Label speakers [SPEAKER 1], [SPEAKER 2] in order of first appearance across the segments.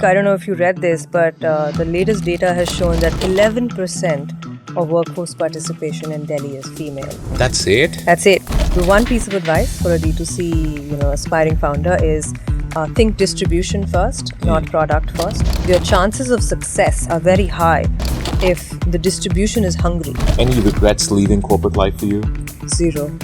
[SPEAKER 1] I don't know if you read this, but the latest data has shown that 11% of workforce participation in Delhi is female.
[SPEAKER 2] That's it?
[SPEAKER 1] That's it. The one piece of advice for a D2C, aspiring founder is think distribution first, not product first. Your chances of success are very high if the distribution is hungry.
[SPEAKER 2] Any regrets leaving corporate life for you?
[SPEAKER 1] Zero.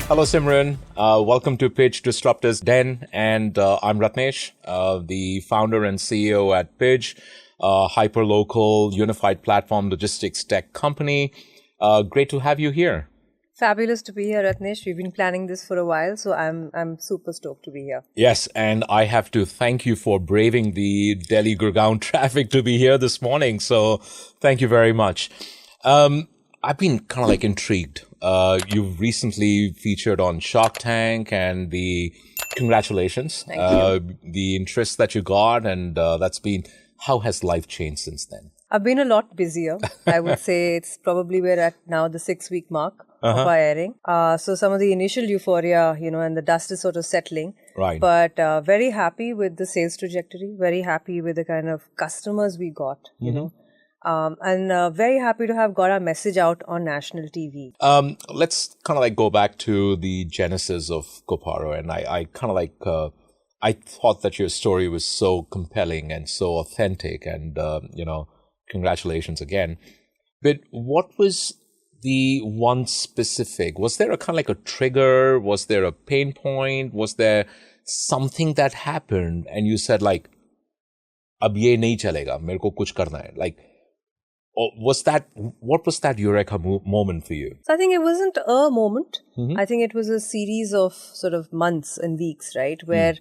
[SPEAKER 2] Hello, Simran. Welcome to Pidge Disruptor's Den, and I'm Ratnesh, the founder and CEO at Pidge, hyper-local unified platform logistics tech company. Great to have you here.
[SPEAKER 1] Fabulous to be here, Ratnesh. We've been planning this for a while, so I'm super stoked to be here.
[SPEAKER 2] Yes, and I have to thank you for braving the Delhi-Gurgaon traffic to be here this morning. So thank you very much. I've been kind of intrigued. You've recently featured on Shark Tank, and congratulations.
[SPEAKER 1] Thank you.
[SPEAKER 2] The interest that you got, and how has life changed since then?
[SPEAKER 1] I've been a lot busier. I would say it's probably we're at now the 6-week mark of our airing. So some of the initial euphoria, and the dust is sort of settling.
[SPEAKER 2] Right.
[SPEAKER 1] But very happy with the sales trajectory, very happy with the kind of customers we got, and very happy to have got our message out on national TV.
[SPEAKER 2] Let's kind of go back to the genesis of Koparo, and I thought that your story was so compelling and so authentic, and congratulations again. But what was the one specific? Was there a kind of a trigger? Was there a pain point? Was there something that happened and you said ab ye nahi chalega, mere ko kuch karna hai? What was that eureka moment for you?
[SPEAKER 1] So I think it wasn't a moment. I think it was a series of sort of months and weeks, right? Where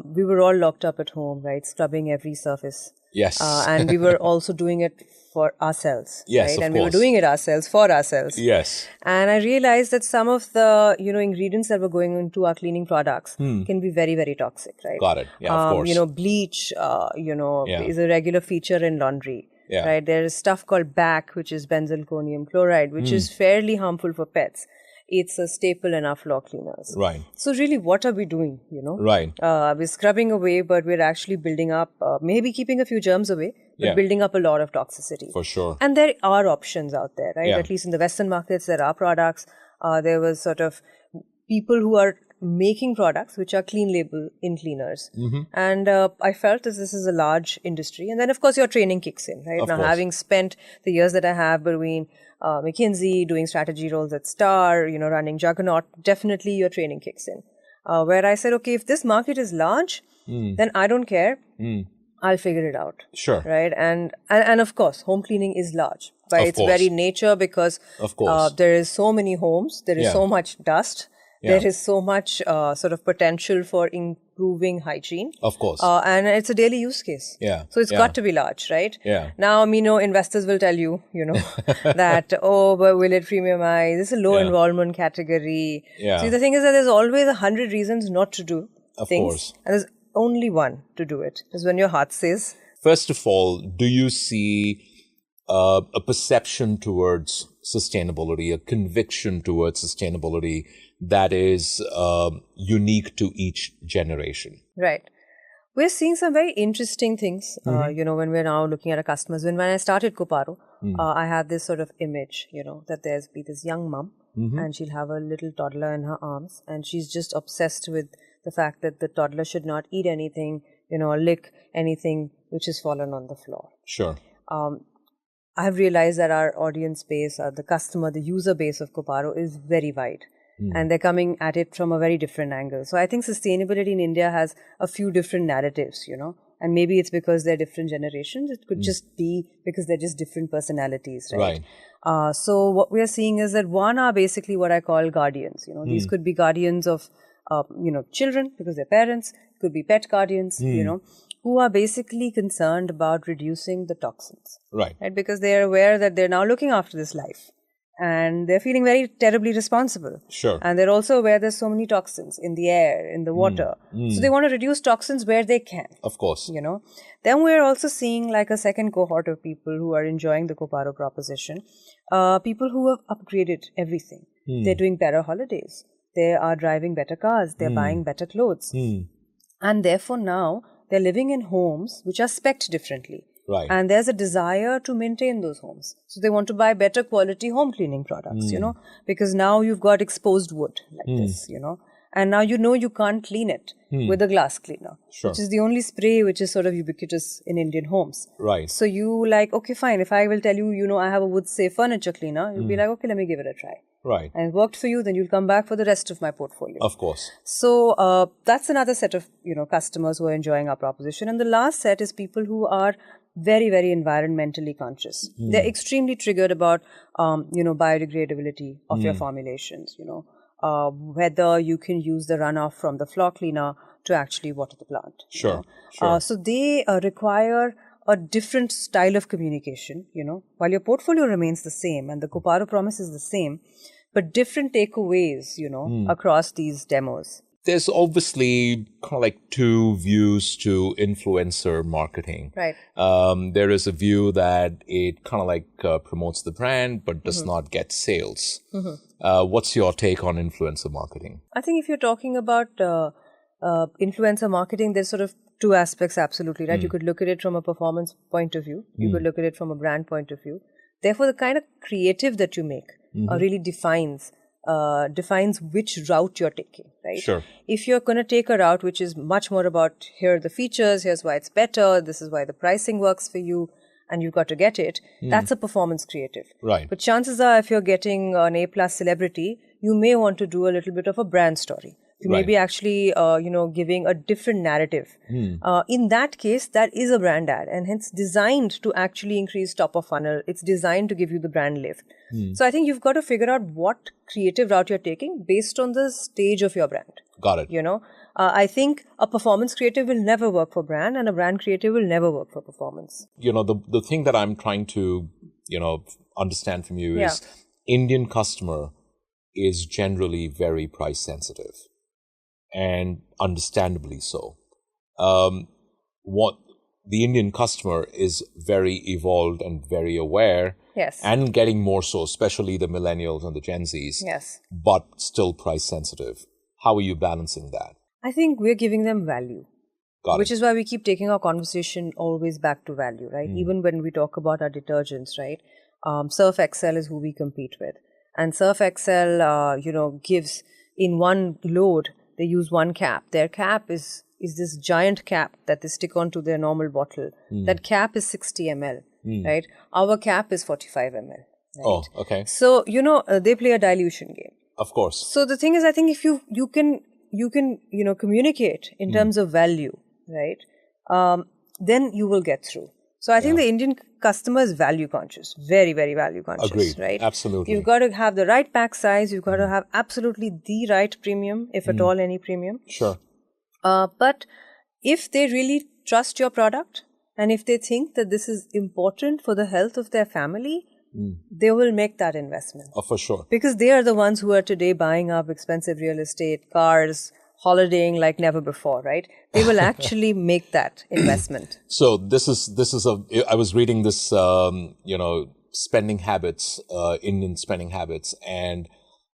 [SPEAKER 1] we were all locked up at home, right? Scrubbing every surface.
[SPEAKER 2] Yes.
[SPEAKER 1] And we were also doing it for ourselves.
[SPEAKER 2] Yes,
[SPEAKER 1] right?
[SPEAKER 2] of
[SPEAKER 1] And
[SPEAKER 2] course.
[SPEAKER 1] we were doing it ourselves, for ourselves.
[SPEAKER 2] Yes.
[SPEAKER 1] And I realized that some of the, ingredients that were going into our cleaning products can be very, very toxic, right?
[SPEAKER 2] Got it. Yeah, of course.
[SPEAKER 1] Bleach, is a regular feature in laundry.
[SPEAKER 2] Yeah.
[SPEAKER 1] Right? There is stuff called BAC, which is benzalkonium chloride, which is fairly harmful for pets. It's a staple in our floor cleaners.
[SPEAKER 2] Right.
[SPEAKER 1] So really, what are we doing,
[SPEAKER 2] Right.
[SPEAKER 1] We're scrubbing away, but we're actually building up, maybe keeping a few germs away, but building up a lot of toxicity.
[SPEAKER 2] For sure.
[SPEAKER 1] And there are options out there, right?
[SPEAKER 2] Yeah.
[SPEAKER 1] At least in the Western markets, there are products. There was sort of people who are making products which are clean label in cleaners. And I felt that this is a large industry. And then, of course, your training kicks in, right?
[SPEAKER 2] Of
[SPEAKER 1] now,
[SPEAKER 2] course.
[SPEAKER 1] having spent the years that I have between McKinsey, doing strategy roles at Star, running Juggernaut, definitely your training kicks in. Where I said, okay, if this market is large, then I don't care. I'll figure it out.
[SPEAKER 2] Sure.
[SPEAKER 1] Right? And of course, home cleaning is large by
[SPEAKER 2] Of
[SPEAKER 1] its
[SPEAKER 2] course.
[SPEAKER 1] very nature, because
[SPEAKER 2] Of course.
[SPEAKER 1] there is so many homes, there is
[SPEAKER 2] Yeah.
[SPEAKER 1] so much dust,
[SPEAKER 2] Yeah.
[SPEAKER 1] there is so much sort of potential for improving hygiene.
[SPEAKER 2] Of course.
[SPEAKER 1] And it's a daily use case.
[SPEAKER 2] Yeah.
[SPEAKER 1] So it's
[SPEAKER 2] Yeah.
[SPEAKER 1] got to be large, right?
[SPEAKER 2] Yeah.
[SPEAKER 1] Now, investors will tell you, that, but will it premiumize? This is a low
[SPEAKER 2] Yeah.
[SPEAKER 1] involvement category.
[SPEAKER 2] Yeah.
[SPEAKER 1] See, the thing is that there's always 100 reasons not to do
[SPEAKER 2] Of
[SPEAKER 1] things.
[SPEAKER 2] course.
[SPEAKER 1] And there's only one to do it. Is when your heart says.
[SPEAKER 2] First of all, do you see a perception towards sustainability, a conviction towards sustainability that is unique to each generation?
[SPEAKER 1] Right. We're seeing some very interesting things, when we're now looking at our customers. When I started Koparo, I had this sort of image, that there's be this young mom and she'll have a little toddler in her arms, and she's just obsessed with the fact that the toddler should not eat anything, or lick anything which has fallen on the floor.
[SPEAKER 2] Sure.
[SPEAKER 1] I've realized that our audience base, the customer, the user base of Koparo is very wide. And they're coming at it from a very different angle. So I think sustainability in India has a few different narratives, and maybe it's because they're different generations. It could just be because they're just different personalities, right? So what we are seeing is that one are basically what I call guardians. These could be guardians of, children because they're parents. Could be pet guardians, who are basically concerned about reducing the toxins.
[SPEAKER 2] Right.
[SPEAKER 1] Right? Because they are aware that they're now looking after this life. And they're feeling very terribly responsible.
[SPEAKER 2] Sure.
[SPEAKER 1] And they're also aware there's so many toxins in the air, in the water. So they want to reduce toxins where they can.
[SPEAKER 2] Of course.
[SPEAKER 1] Then we're also seeing like a second cohort of people who are enjoying the Koparo proposition. People who have upgraded everything. They're doing better holidays. They are driving better cars. They're buying better clothes. And therefore now they're living in homes which are spec'd differently.
[SPEAKER 2] Right.
[SPEAKER 1] And there's a desire to maintain those homes. So they want to buy better quality home cleaning products, because now you've got exposed wood like this, and now you can't clean it with a glass cleaner, which is the only spray which is sort of ubiquitous in Indian homes.
[SPEAKER 2] Right.
[SPEAKER 1] So you like, okay, fine. If I will tell you, I have a wood safe furniture cleaner, you'll be like, okay, let me give it a try.
[SPEAKER 2] Right.
[SPEAKER 1] And it worked for you, then you'll come back for the rest of my portfolio.
[SPEAKER 2] Of course.
[SPEAKER 1] So that's another set of, customers who are enjoying our proposition. And the last set is people who are very, very environmentally conscious. They're extremely triggered about, biodegradability of your formulations, whether you can use the runoff from the floor cleaner to actually water the plant.
[SPEAKER 2] Sure.
[SPEAKER 1] So they require a different style of communication, while your portfolio remains the same and the Koparo promise is the same, but different takeaways, across these demos.
[SPEAKER 2] There's obviously kind of like two views to influencer marketing.
[SPEAKER 1] Right.
[SPEAKER 2] There is a view that it kind of like promotes the brand but does not get sales. What's your take on influencer marketing?
[SPEAKER 1] I think if you're talking about influencer marketing, there's sort of two aspects, absolutely, right? You could look at it from a performance point of view. You could look at it from a brand point of view. Therefore, the kind of creative that you make really defines which route you're taking, right?
[SPEAKER 2] Sure.
[SPEAKER 1] If you're going to take a route which is much more about here are the features, here's why it's better, this is why the pricing works for you, and you've got to get it, that's a performance creative.
[SPEAKER 2] Right.
[SPEAKER 1] But chances are, if you're getting an A+ celebrity, you may want to do a little bit of a brand story. You may be actually, giving a different narrative. In that case, that is a brand ad, and hence designed to actually increase top of funnel. It's designed to give you the brand lift. So I think you've got to figure out what creative route you're taking based on the stage of your brand.
[SPEAKER 2] Got it.
[SPEAKER 1] I think a performance creative will never work for brand, and a brand creative will never work for performance.
[SPEAKER 2] The thing that I'm trying to, understand from you is Indian customer is generally very price sensitive. And understandably so. What the Indian customer is very evolved and very aware, and getting more so, especially the millennials and the Gen Zs, but still price sensitive. How are you balancing that?
[SPEAKER 1] I think we're giving them value, which is why we keep taking our conversation always back to value, right? Even when we talk about our detergents, right? Surf Excel is who we compete with, and Surf Excel, gives in one load. They use one cap. Their cap is this giant cap that they stick onto their normal bottle. That cap is 60 ml, right? Our cap is 45 ml. Right?
[SPEAKER 2] Oh, okay.
[SPEAKER 1] So, they play a dilution game.
[SPEAKER 2] Of course.
[SPEAKER 1] So the thing is, I think if you can communicate in terms of value, right, then you will get through. So I think the Indian customer is value conscious, very, very value conscious.
[SPEAKER 2] Agreed.
[SPEAKER 1] Right?
[SPEAKER 2] Absolutely.
[SPEAKER 1] You've got to have the right pack size. You've got to have absolutely the right premium, if at all any premium.
[SPEAKER 2] Sure.
[SPEAKER 1] But if they really trust your product, and if they think that this is important for the health of their family, they will make that investment.
[SPEAKER 2] Oh, for sure.
[SPEAKER 1] Because they are the ones who are today buying up expensive real estate, cars, holidaying like never before, right? They will actually make that investment.
[SPEAKER 2] So I was reading this, spending habits, Indian spending habits, and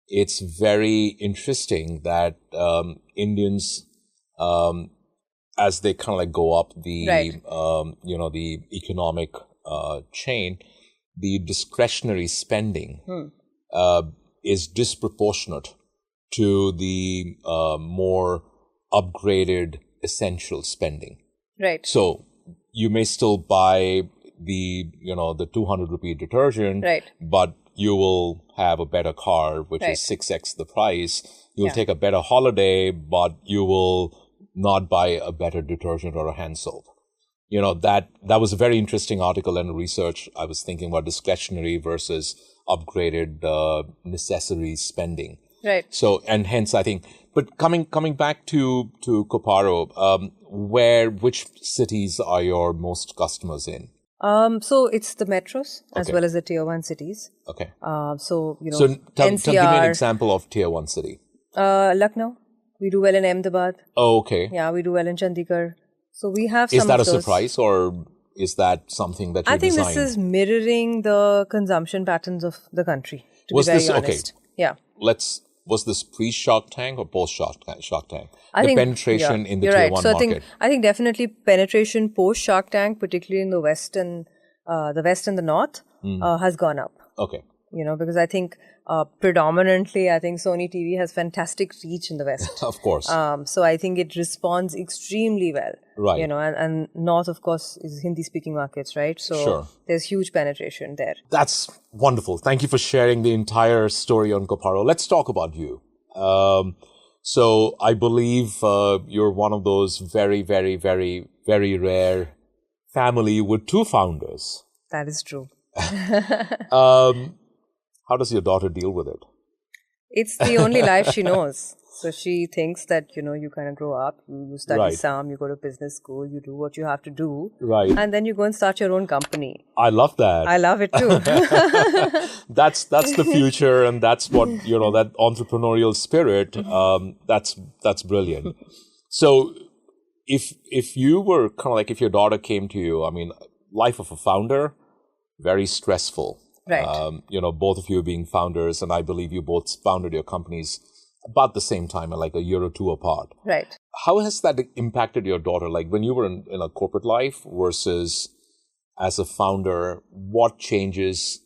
[SPEAKER 2] it's very interesting that Indians, as they kind of like go up the, the economic chain, the discretionary spending is disproportionate to the more upgraded essential spending.
[SPEAKER 1] Right.
[SPEAKER 2] So you may still buy the 200 rupee detergent, but you will have a better car, which is 6x the price. You'll take a better holiday, but you will not buy a better detergent or a hand soap. That was a very interesting article and research. I was thinking about discretionary versus upgraded necessary spending.
[SPEAKER 1] Right.
[SPEAKER 2] So, and hence I think, but coming back to Koparo, which cities are your most customers in?
[SPEAKER 1] So it's the metros as
[SPEAKER 2] Okay.
[SPEAKER 1] well as the tier 1 cities.
[SPEAKER 2] Okay.
[SPEAKER 1] So,
[SPEAKER 2] So give me an
[SPEAKER 1] NCR,
[SPEAKER 2] example of tier 1 city.
[SPEAKER 1] Lucknow. We do well in Ahmedabad.
[SPEAKER 2] Oh, okay.
[SPEAKER 1] Yeah, we do well in Chandigarh. So we have
[SPEAKER 2] Is
[SPEAKER 1] some
[SPEAKER 2] that
[SPEAKER 1] of
[SPEAKER 2] a
[SPEAKER 1] those.
[SPEAKER 2] surprise or is that something that you
[SPEAKER 1] I think
[SPEAKER 2] designed?
[SPEAKER 1] this is mirroring the consumption patterns of the country, to
[SPEAKER 2] Was
[SPEAKER 1] be very
[SPEAKER 2] this- okay.
[SPEAKER 1] honest. Yeah.
[SPEAKER 2] Was this pre-Shark Tank or post-Shark Tank?
[SPEAKER 1] I
[SPEAKER 2] The
[SPEAKER 1] think
[SPEAKER 2] penetration in the
[SPEAKER 1] you're
[SPEAKER 2] tier
[SPEAKER 1] right.
[SPEAKER 2] 1
[SPEAKER 1] So
[SPEAKER 2] market.
[SPEAKER 1] I think definitely penetration post Shark Tank, particularly in the west and the north, has gone up.
[SPEAKER 2] Okay.
[SPEAKER 1] Because I think predominantly, I think Sony TV has fantastic reach in the west.
[SPEAKER 2] Of course.
[SPEAKER 1] So I think it responds extremely well.
[SPEAKER 2] Right.
[SPEAKER 1] And north, of course, is Hindi-speaking markets, right? So
[SPEAKER 2] Sure.
[SPEAKER 1] there's huge penetration there.
[SPEAKER 2] That's wonderful. Thank you for sharing the entire story on Koparo. Let's talk about you. So I believe you're one of those very, very, very, very rare family with 2 founders.
[SPEAKER 1] That is true.
[SPEAKER 2] How does your daughter deal with it?
[SPEAKER 1] It's the only life she knows. So she thinks that, you kind of grow up, you study
[SPEAKER 2] Right.
[SPEAKER 1] some, you go to business school, you do what you have to do.
[SPEAKER 2] Right.
[SPEAKER 1] And then you go and start your own company.
[SPEAKER 2] I love that.
[SPEAKER 1] I love it too.
[SPEAKER 2] That's the future, and that's what that entrepreneurial spirit. That's brilliant. So, if you were kind of like if your daughter came to you, I mean, life of a founder, very stressful.
[SPEAKER 1] Right.
[SPEAKER 2] Both of you being founders, and I believe you both founded your companies about the same time, like a year or 2 apart.
[SPEAKER 1] Right.
[SPEAKER 2] How has that impacted your daughter? Like when you were in a corporate life versus as a founder, what changes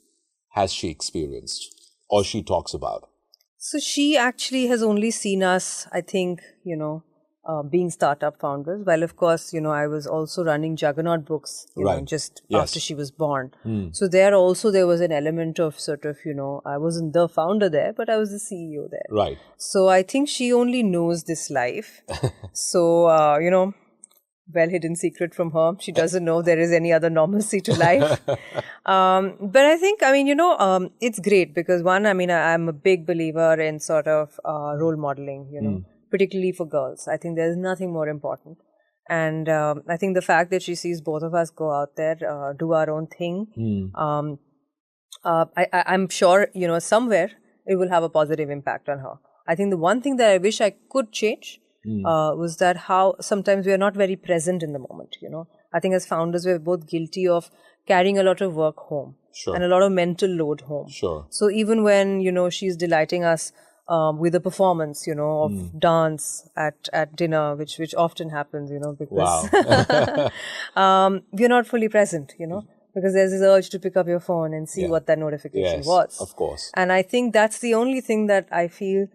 [SPEAKER 2] has she experienced or she talks about?
[SPEAKER 1] So she actually has only seen us, I think, being startup founders. While, of course, I was also running Juggernaut Books,
[SPEAKER 2] Right.
[SPEAKER 1] just
[SPEAKER 2] Yes.
[SPEAKER 1] after she was born. So there was an element of sort of, I wasn't the founder there, but I was the CEO there.
[SPEAKER 2] Right.
[SPEAKER 1] So I think she only knows this life. So, well-hidden secret from her. She doesn't know there is any other normalcy to life. But I think, it's great because one, I'm a big believer in sort of role modeling, particularly for girls. I think there's nothing more important. And I think the fact that she sees both of us go out there, do our own thing, I'm sure, somewhere it will have a positive impact on her. I think the one thing that I wish I could change was that how sometimes we are not very present in the moment, I think as founders, we're both guilty of carrying a lot of work home.
[SPEAKER 2] Sure.
[SPEAKER 1] And a lot of mental load home.
[SPEAKER 2] Sure.
[SPEAKER 1] So even when, she's delighting us with a performance, of dance at dinner, which often happens, because we're not fully present, because there's this urge to pick up your phone and see what that notification was.
[SPEAKER 2] Of course.
[SPEAKER 1] And I think that's the only thing that I feel,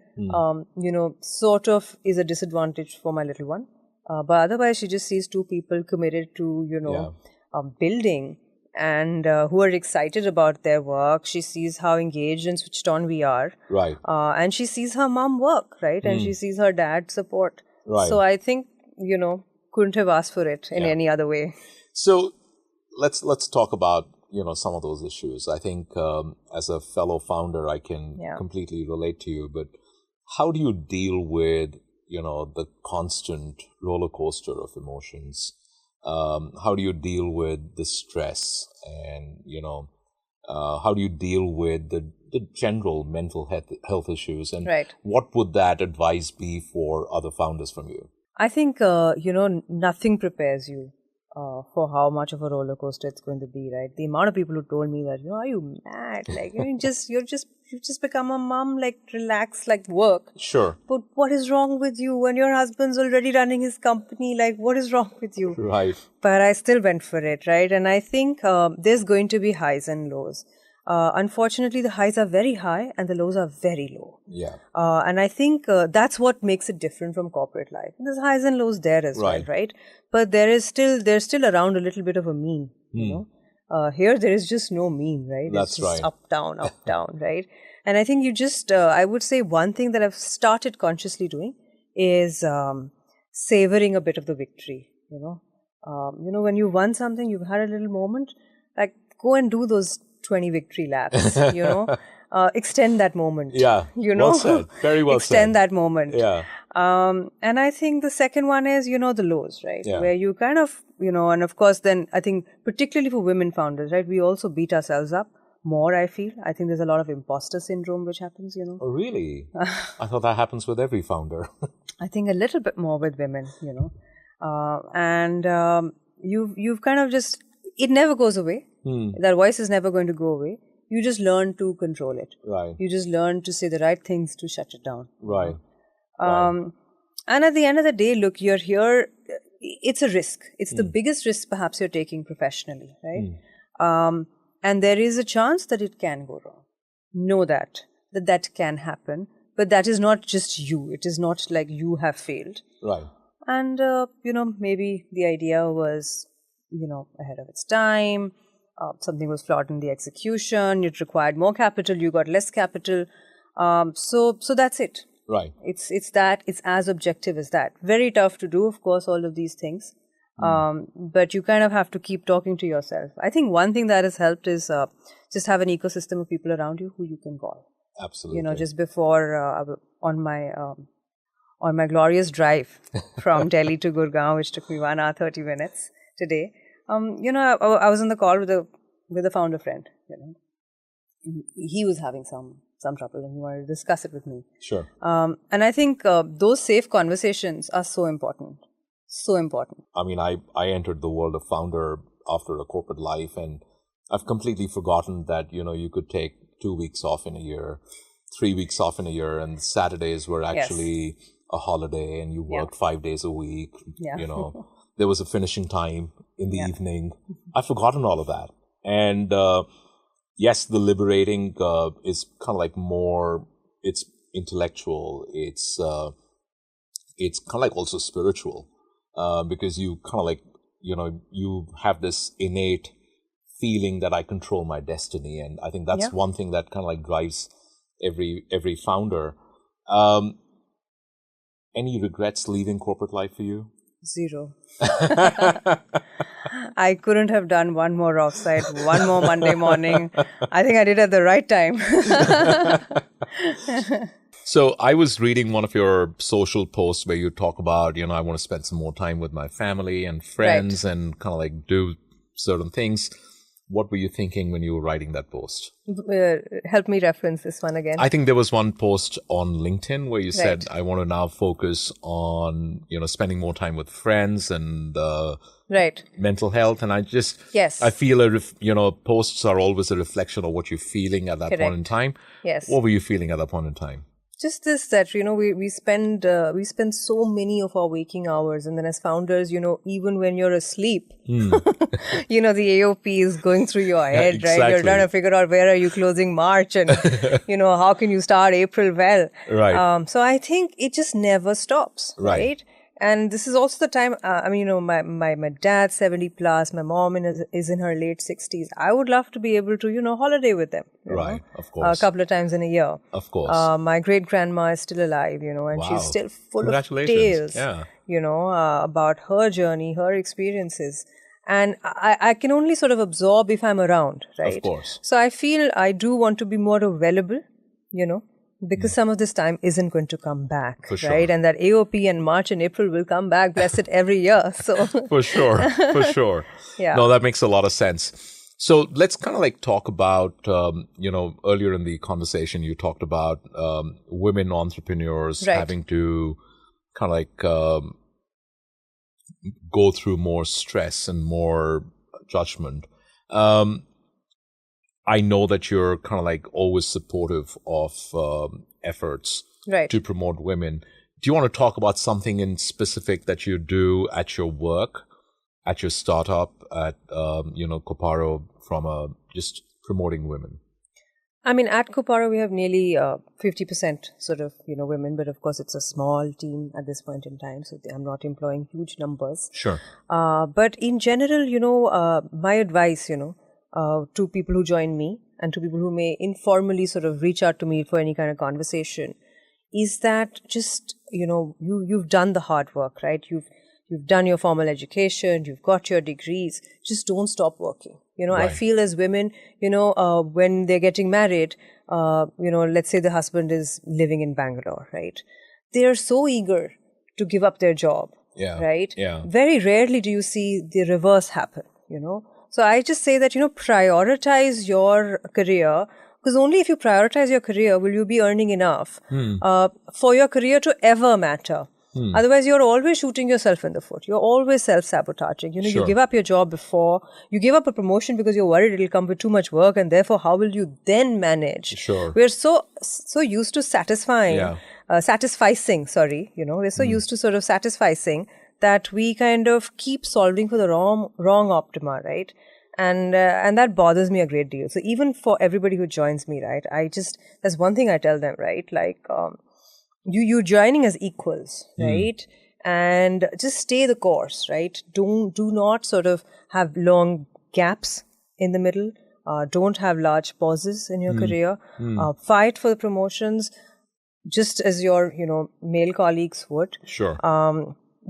[SPEAKER 1] sort of is a disadvantage for my little one. But otherwise, she just sees 2 people committed to, building and who are excited about their work. She sees how engaged and switched on we are.
[SPEAKER 2] Right.
[SPEAKER 1] And she sees her mom work, right? And she sees her dad support.
[SPEAKER 2] Right.
[SPEAKER 1] So I think, couldn't have asked for it in any other way.
[SPEAKER 2] So let's talk about, some of those issues. I think as a fellow founder, I can completely relate to you, but how do you deal with, the constant roller coaster of emotions? How do you deal with the stress and, how do you deal with the general mental health issues? And what would that advice be for other founders from you?
[SPEAKER 1] I think, nothing prepares you for how much of a roller coaster it's going to be, right? The amount of people who told me that, are you mad? Like, you've just become a mom, like, relax, like, work.
[SPEAKER 2] Sure.
[SPEAKER 1] But what is wrong with you when your husband's already running his company? Like, what is wrong with you?
[SPEAKER 2] Right.
[SPEAKER 1] But I still went for it, right? And I think there's going to be highs and lows. Unfortunately, the highs are very high and the lows are very low.
[SPEAKER 2] Yeah.
[SPEAKER 1] And I think that's what makes it different from corporate life. There's highs and lows there as well, right? But there's still around a little bit of a mean, Here, there is just no mean, right?
[SPEAKER 2] That's
[SPEAKER 1] it's just
[SPEAKER 2] right.
[SPEAKER 1] up, down, right? And I think you just, I would say one thing that I've started consciously doing is savoring a bit of the victory, when you won something, you've had a little moment, like go and do those 20 victory laps, extend that moment.
[SPEAKER 2] Yeah.
[SPEAKER 1] Well said.
[SPEAKER 2] Very well
[SPEAKER 1] extend
[SPEAKER 2] said.
[SPEAKER 1] that moment.
[SPEAKER 2] Yeah.
[SPEAKER 1] And I think the second one is, the lows, right?
[SPEAKER 2] Yeah.
[SPEAKER 1] Where you kind of, and of course, then I think particularly for women founders, right? We also beat ourselves up more, I feel. I think there's a lot of imposter syndrome which happens,
[SPEAKER 2] Oh, really? I thought that happens with every founder.
[SPEAKER 1] I think a little bit more with women, and you've kind of just, it never goes away. That voice is never going to go away. You just learn to control it.
[SPEAKER 2] Right.
[SPEAKER 1] You just learn to say the right things to shut it down.
[SPEAKER 2] Right.
[SPEAKER 1] And at the end of the day, look, you're here, it's a risk. It's the biggest risk perhaps you're taking professionally, right? And there is a chance that it can go wrong. Know that can happen. But that is not just you. It is not like you have failed.
[SPEAKER 2] Right.
[SPEAKER 1] And, maybe the idea was, ahead of its time. Something was flawed in the execution. It required more capital. You got less capital. So that's it.
[SPEAKER 2] Right.
[SPEAKER 1] It's that. It's as objective as that. Very tough to do, of course, all of these things. But you kind of have to keep talking to yourself. I think one thing that has helped is just have an ecosystem of people around you who you can call.
[SPEAKER 2] Absolutely.
[SPEAKER 1] Just before on my glorious drive from Delhi to Gurgaon, which took me 1 hour 30 minutes today. I was on the call with a founder friend. He was having some trouble and he wanted to discuss it with me.
[SPEAKER 2] Sure.
[SPEAKER 1] And I think those safe conversations are so important. So important.
[SPEAKER 2] I mean, I entered the world of founder after a corporate life, and I've completely forgotten that, you could take 2 weeks off in a year, 3 weeks off in a year, and Saturdays were actually a holiday and you worked 5 days a week.
[SPEAKER 1] Yeah.
[SPEAKER 2] There was a finishing time in the evening. I've forgotten all of that. And yes, the liberating is kind of like more, it's intellectual, it's kind of like also spiritual, because you kind of like, you have this innate feeling that I control my destiny. And I think that's one thing that kind of like drives every founder. Any regrets leaving corporate life for you?
[SPEAKER 1] Zero. I couldn't have done one more offsite, one more Monday morning. I think I did at the right time.
[SPEAKER 2] So I was reading one of your social posts where you talk about, I want to spend some more time with my family and friends and kind of like do certain things. What were you thinking when you were writing that post?
[SPEAKER 1] Help me reference this one again.
[SPEAKER 2] I think there was one post on LinkedIn where you said, I want to now focus on, spending more time with friends and mental health. And I just, I feel, posts are always a reflection of what you're feeling at that point in time.
[SPEAKER 1] Yes.
[SPEAKER 2] What were you feeling at that point in time?
[SPEAKER 1] Just this, that, we spend so many of our waking hours, and then as founders, even when you're asleep, the AOP is going through your head,
[SPEAKER 2] exactly.
[SPEAKER 1] right? You're trying to figure out where are you closing March and, how can you start April well?
[SPEAKER 2] Right.
[SPEAKER 1] So I think it just never stops, right? And this is also the time, my dad's 70 plus, my mom is in her late 60s. I would love to be able to, holiday with them.
[SPEAKER 2] Right, of course.
[SPEAKER 1] A couple of times in a year.
[SPEAKER 2] Of course.
[SPEAKER 1] My great-grandma is still alive, and she's still full of tales, about her journey, her experiences. And I can only sort of absorb if I'm around, right?
[SPEAKER 2] Of course.
[SPEAKER 1] So I feel I do want to be more available, because some of this time isn't going to come back,
[SPEAKER 2] For sure.
[SPEAKER 1] right? And that AOP in March and April will come back, blessed every year. So
[SPEAKER 2] For sure.
[SPEAKER 1] Yeah.
[SPEAKER 2] No, that makes a lot of sense. So let's kind of like talk about, earlier in the conversation, you talked about women entrepreneurs having to kind of like go through more stress and more judgment. I know that you're kind of like always supportive of efforts to promote women. Do you want to talk about something in specific that you do at your work, at your startup, at Koparo, from just promoting women?
[SPEAKER 1] I mean, at Koparo, we have nearly 50% sort of, women, but of course it's a small team at this point in time, so I'm not employing huge numbers.
[SPEAKER 2] Sure.
[SPEAKER 1] But in general, my advice, to people who join me and to people who may informally sort of reach out to me for any kind of conversation is that just, you've done the hard work, right? You've done your formal education, you've got your degrees, just don't stop working. I feel as women, when they're getting married, let's say the husband is living in Bangalore, right? they're so eager to give up their job, right?
[SPEAKER 2] Yeah.
[SPEAKER 1] Very rarely do you see the reverse happen, So I just say that, prioritize your career, because only if you prioritize your career will you be earning enough for your career to ever matter. Otherwise, you're always shooting yourself in the foot. You're always self-sabotaging. You give up your job before, you give up a promotion because you're worried it'll come with too much work, and therefore, how will you then manage?
[SPEAKER 2] Sure.
[SPEAKER 1] We're so used to satisfying, we're so used to sort of satisficing that we kind of keep solving for the wrong optima, right? And that bothers me a great deal. So even for everybody who joins me, right, there's one thing I tell them, right, like, you're joining as equals, right? And just stay the course, right? Do not sort of have long gaps in the middle. Don't have large pauses in your career. Fight for the promotions just as your, male colleagues would.
[SPEAKER 2] Sure.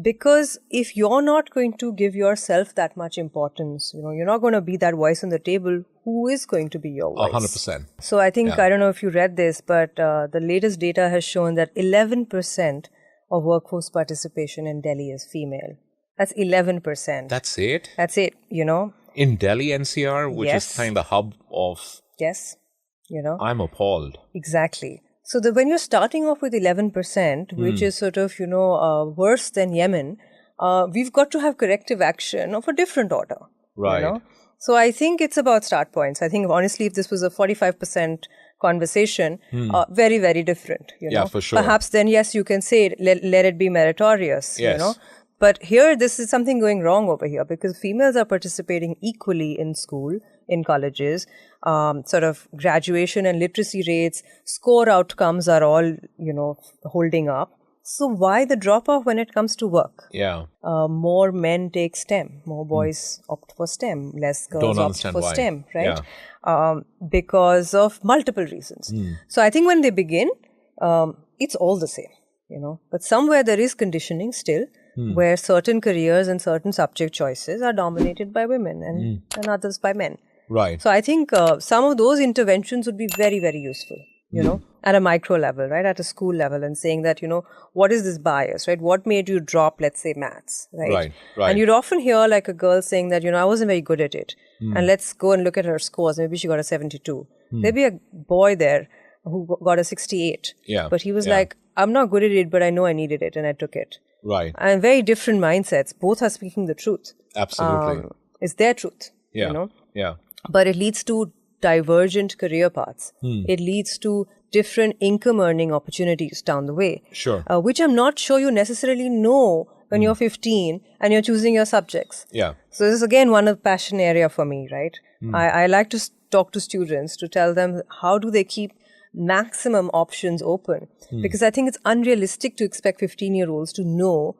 [SPEAKER 1] Because if you're not going to give yourself that much importance, you're not going to be that voice on the table, who is going to be your voice?
[SPEAKER 2] 100%.
[SPEAKER 1] So I think, I don't know if you read this, but the latest data has shown that 11% of workforce participation in Delhi is female. That's 11%.
[SPEAKER 2] That's it?
[SPEAKER 1] That's it,
[SPEAKER 2] In Delhi NCR, which is kind of the hub of...
[SPEAKER 1] Yes,
[SPEAKER 2] I'm appalled.
[SPEAKER 1] Exactly. So when you're starting off with 11%, which is sort of, worse than Yemen, we've got to have corrective action of a different order.
[SPEAKER 2] Right.
[SPEAKER 1] So I think it's about start points. I think, honestly, if this was a 45% conversation, very, very different.
[SPEAKER 2] Yeah, for sure.
[SPEAKER 1] Perhaps then, yes, you can say, let it be meritorious,
[SPEAKER 2] Yes.
[SPEAKER 1] But here, this is something going wrong over here, because females are participating equally in school, in colleges, sort of graduation and literacy rates, score outcomes are all, holding up. So why the drop-off when it comes to work?
[SPEAKER 2] Yeah.
[SPEAKER 1] More men take STEM, more boys opt for STEM, less girls opt for
[SPEAKER 2] why.
[SPEAKER 1] STEM, right? Because of multiple reasons. So I think when they begin, it's all the same, But somewhere there is conditioning still, where certain careers and certain subject choices are dominated by women and others by men.
[SPEAKER 2] Right.
[SPEAKER 1] So I think some of those interventions would be very, very useful, at a micro level, right? At a school level, and saying that, what is this bias, right? What made you drop, let's say, maths, right?
[SPEAKER 2] Right.
[SPEAKER 1] And you'd often hear like a girl saying that, I wasn't very good at it. And let's go and look at her scores. Maybe she got a 72. There'd be a boy there who got a 68.
[SPEAKER 2] Yeah.
[SPEAKER 1] But he was like, I'm not good at it, but I know I needed it and I took it.
[SPEAKER 2] Right.
[SPEAKER 1] And very different mindsets. Both are speaking the truth.
[SPEAKER 2] Absolutely.
[SPEAKER 1] It's their truth,
[SPEAKER 2] Yeah.
[SPEAKER 1] But it leads to divergent career paths. It leads to different income earning opportunities down the way.
[SPEAKER 2] Sure.
[SPEAKER 1] Which I'm not sure you necessarily know when you're 15 and you're choosing your subjects.
[SPEAKER 2] Yeah.
[SPEAKER 1] So this is again one of the passion area for me, right? I like to talk to students to tell them how do they keep maximum options open. Because I think it's unrealistic to expect 15-year-olds to know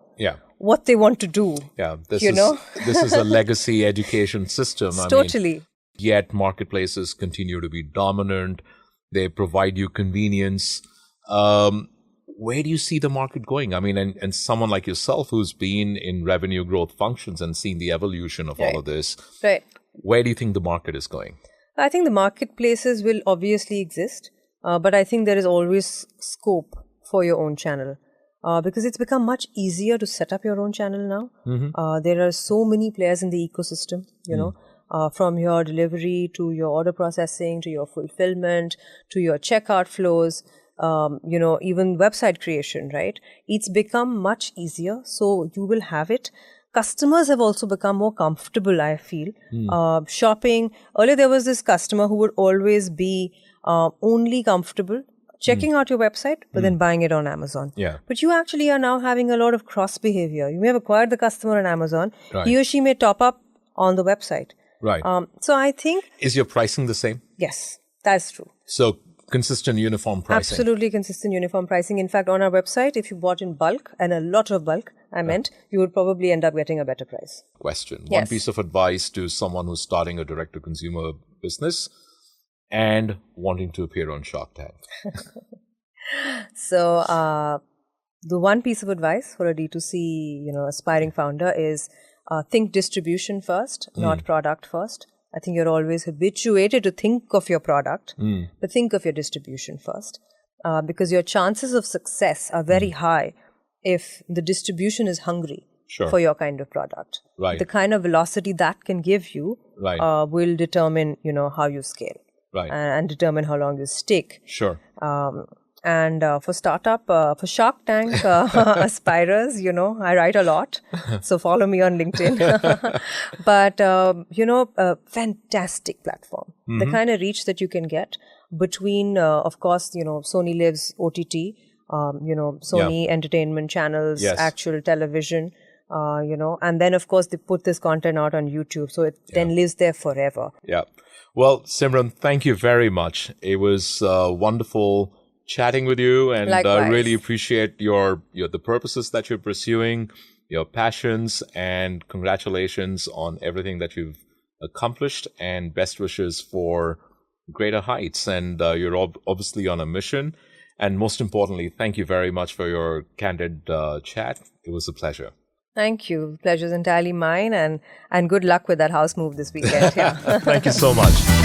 [SPEAKER 1] what they want to do.
[SPEAKER 2] Yeah. This is a legacy education system.
[SPEAKER 1] Totally.
[SPEAKER 2] Yet marketplaces continue to be dominant. They provide you convenience. Where do you see the market going? I mean, and someone like yourself who's been in revenue growth functions and seen the evolution of all of this,
[SPEAKER 1] right?
[SPEAKER 2] Where do you think the market is going?
[SPEAKER 1] I think the marketplaces will obviously exist, but I think there is always scope for your own channel. Because it's become much easier to set up your own channel now. There are so many players in the ecosystem, from your delivery to your order processing, to your fulfillment, to your checkout flows, even website creation, right? It's become much easier. So you will have it. Customers have also become more comfortable, I feel. Shopping. Earlier, there was this customer who would always be only comfortable checking out your website, but then buying it on Amazon.
[SPEAKER 2] Yeah.
[SPEAKER 1] But you actually are now having a lot of cross behavior. You may have acquired the customer on Amazon.
[SPEAKER 2] Right.
[SPEAKER 1] He or she may top up on the website.
[SPEAKER 2] Right.
[SPEAKER 1] So I think...
[SPEAKER 2] Is your pricing the same?
[SPEAKER 1] Yes, that's true.
[SPEAKER 2] So consistent uniform pricing?
[SPEAKER 1] Absolutely consistent uniform pricing. In fact, on our website, if you bought in bulk, and a lot of bulk, you would probably end up getting a better price.
[SPEAKER 2] Question.
[SPEAKER 1] Yes.
[SPEAKER 2] One piece of advice to someone who's starting a direct-to-consumer business and wanting to appear on Shark Tank.
[SPEAKER 1] So the one piece of advice for a D2C, aspiring founder is think distribution first, not product first. I think you're always habituated to think of your product, but think of your distribution first. because your chances of success are very high if the distribution is hungry for your kind of product.
[SPEAKER 2] Right.
[SPEAKER 1] The kind of velocity that can give you will determine, how you scale.
[SPEAKER 2] Right.
[SPEAKER 1] And determine how long you stick.
[SPEAKER 2] Sure.
[SPEAKER 1] And for startup, for Shark Tank aspirers, I write a lot. So follow me on LinkedIn. But, a fantastic platform. The kind of reach that you can get between, of course, Sony Live's OTT, Sony entertainment channels, actual television, and then, of course, they put this content out on YouTube. So it then lives there forever.
[SPEAKER 2] Yeah. Well, Simran, thank you very much. It was wonderful chatting with you, and I really appreciate the purposes that you're pursuing, your passions, and congratulations on everything that you've accomplished, and best wishes for greater heights. And you're obviously on a mission. And most importantly, thank you very much for your candid chat. It was a pleasure.
[SPEAKER 1] Thank you. Pleasure's entirely mine, and good luck with that house move this weekend. Yeah.
[SPEAKER 2] Thank you so much.